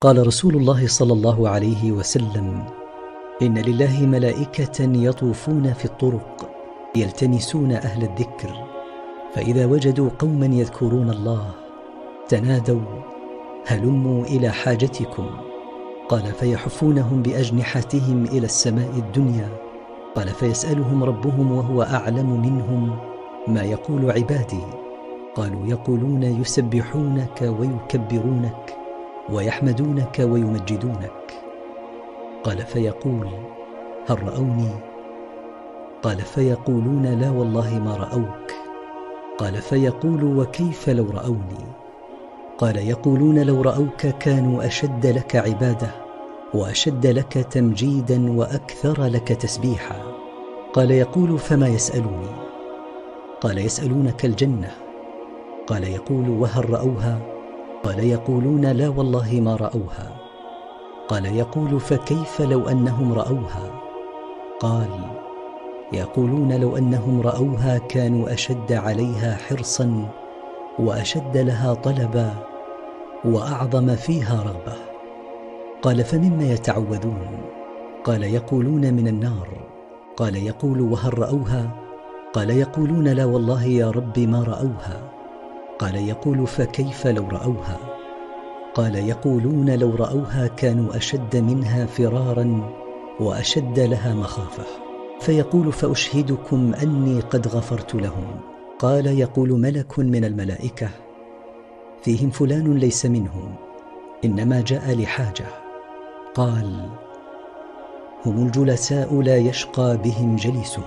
قال رسول الله صلى الله عليه وسلم: إن لله ملائكة يطوفون في الطرق يلتمسون أهل الذكر، فإذا وجدوا قوما يذكرون الله تنادوا: هلموا إلى حاجتكم. قال: فيحفونهم بأجنحتهم إلى السماء الدنيا. قال: فيسألهم ربهم وهو أعلم منهم ما يقول عبادي. قالوا: يقولون يسبحونك ويكبرونك ويحمدونك ويمجدونك. قال: فيقول: هل رأوني؟ قال: فيقولون: لا والله ما رأوك. قال: فيقول: وكيف لو رأوني؟ قال: يقولون لو رأوك كانوا أشد لك عبادة وأشد لك تمجيدا وأكثر لك تسبيحا. قال: يقول: فما يسألوني؟ قال: يسألونك الجنة. قال: يقول: وهل رأوها؟ قال: يقولون: لا والله ما رأوها. قال: يقول: فكيف لو أنهم رأوها؟ قال: يقولون لو أنهم رأوها كانوا أشد عليها حرصا وأشد لها طلبا وأعظم فيها رغبة. قال: فمما يتعوذون؟ قال: يقولون من النار. قال: يقول: وهل رأوها؟ قال: يقولون: لا والله يا رب ما رأوها. قال: يقول: فكيف لو رأوها؟ قال: يقولون لو رأوها كانوا أشد منها فرارا وأشد لها مخافة. فيقول: فأشهدكم أني قد غفرت لهم. قال: يقول ملك من الملائكة: فيهم فلان ليس منهم، إنما جاء لحاجة. قال: هم الجلساء لا يشقى بهم جليسهم.